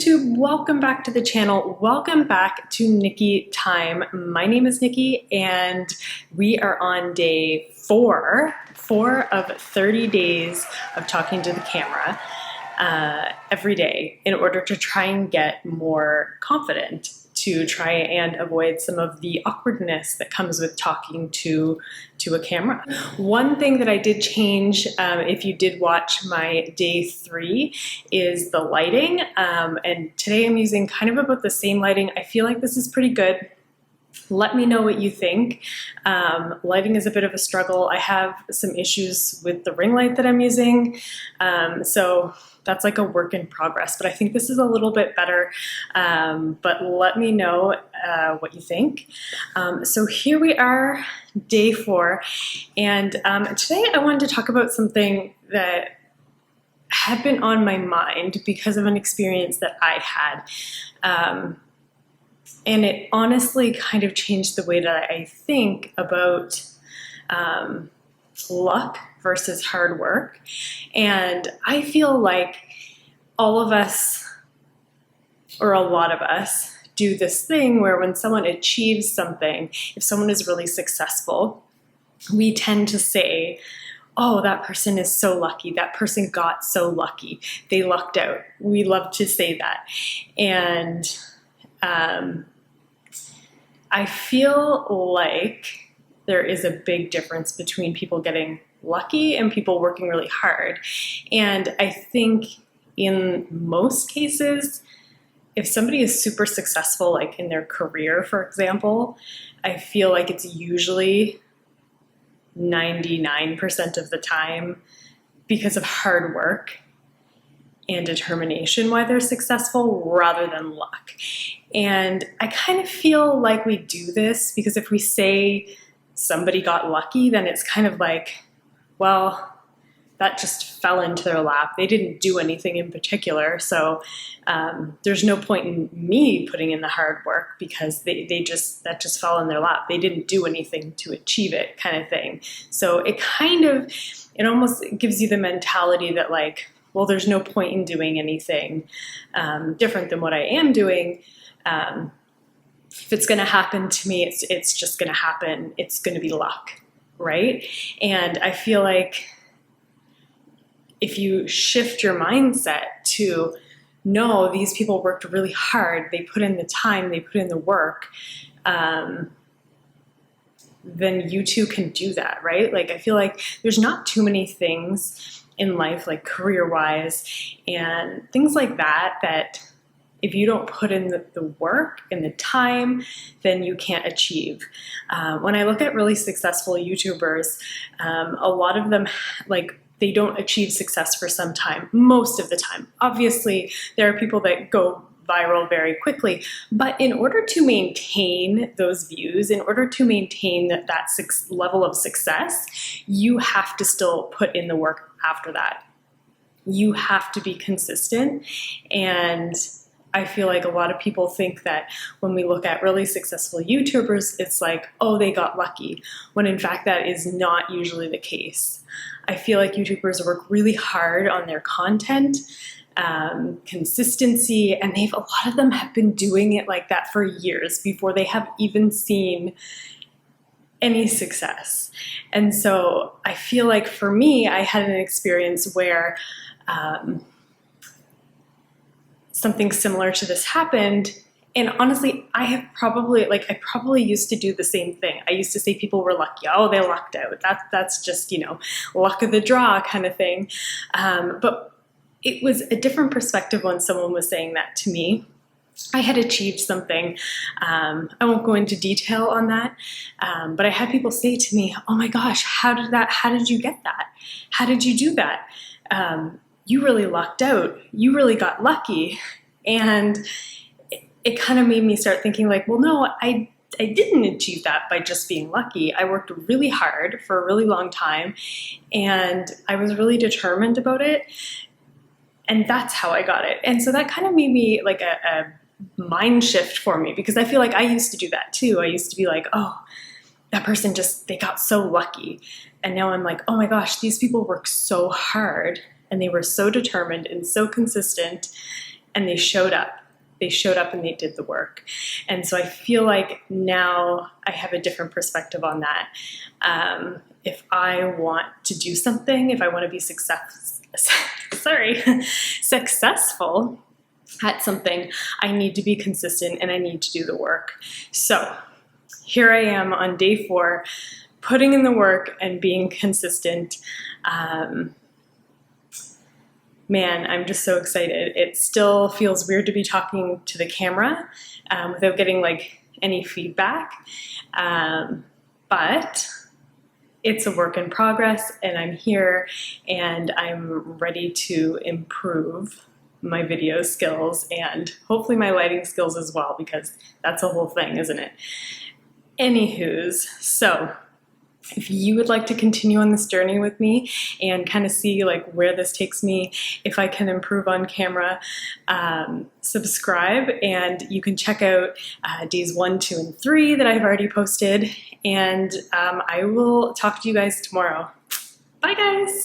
YouTube, welcome back to the channel. Welcome back to Nikky Time. My name is Nikki and we are on day four of 30 days of talking to the camera every day in order to try and get more confident, to try and avoid some of the awkwardness that comes with talking to a camera. One thing that I did change, if you did watch my day 3, is the lighting. And today I'm using kind of about the same lighting. I feel like this is pretty good. Let me know what you think. Lighting is a bit of a struggle. I have some issues with the ring light that I'm using. So that's like a work in progress, but I think this is a little bit better. But let me know what you think. So here we are, day 4. And today I wanted to talk about something that had been on my mind because of an experience that I had. And it honestly kind of changed the way that I think about luck versus hard work. And I feel like all of us, or a lot of us, do this thing where when someone achieves something, if someone is really successful, we tend to say, oh, that person is so lucky. That person got so lucky. They lucked out. We love to say that. And I feel like there is a big difference between people getting lucky and people working really hard. And I think in most cases, if somebody is super successful, like in their career, for example, I feel like it's usually 99% of the time because of hard work and determination why they're successful rather than luck. And I kind of feel like we do this because if we say somebody got lucky, then it's kind of like, well, that just fell into their lap. They didn't do anything in particular. So there's no point in me putting in the hard work because that just fell in their lap. They didn't do anything to achieve it, kind of thing. So it almost gives you the mentality that like, well, there's no point in doing anything different than what I am doing. If it's going to happen to me, it's just going to happen. It's going to be luck, right? And I feel like if you shift your mindset to, no, these people worked really hard, they put in the time, they put in the work, then you too can do that, right? Like I feel like there's not too many things in life, like career-wise and things like that if you don't put in the work and the time, then you can't achieve. When I look at really successful YouTubers, a lot of them, like, they don't achieve success for some time, most of the time. Obviously, there are people that go viral very quickly, but in order to maintain those views, in order to maintain that level of success, you have to still put in the work after that. You have to be consistent. And I feel like a lot of people think that when we look at really successful YouTubers, it's like, oh, they got lucky, when in fact that is not usually the case. I feel like YouTubers work really hard on their content, consistency, and a lot of them have been doing it like that for years before they have even seen any success. And so I feel like for me, I had an experience where something similar to this happened. And honestly, I probably used to do the same thing. I used to say people were lucky. Oh, they lucked out. That's just, luck of the draw kind of thing. But it was a different perspective when someone was saying that to me. I had achieved something. I won't go into detail on that. But I had people say to me, oh my gosh, how did you get that? How did you do that? You really lucked out. You really got lucky. And it kind of made me start thinking like, well, no, I didn't achieve that by just being lucky. I worked really hard for a really long time and I was really determined about it. And that's how I got it. And so that kind of made me like a mind shift for me because I feel like I used to do that too. I used to be like, oh, that person they got so lucky. And now I'm like, oh my gosh, these people work so hard and they were so determined and so consistent and they showed up. They showed up and they did the work. And so I feel like now I have a different perspective on that. If I want to do something, if I want to be successful at something, I need to be consistent and I need to do the work. So here I am on day 4, putting in the work and being consistent. Man, I'm just so excited. It still feels weird to be talking to the camera without getting like any feedback, but it's a work in progress, and I'm here and I'm ready to improve my video skills and hopefully my lighting skills as well, because that's a whole thing, isn't it? Anywho's, so if you would like to continue on this journey with me and kind of see like where this takes me, if I can improve on camera, subscribe, and you can check out days 1, 2, and 3 that I've already posted, and I will talk to you guys tomorrow. Bye guys!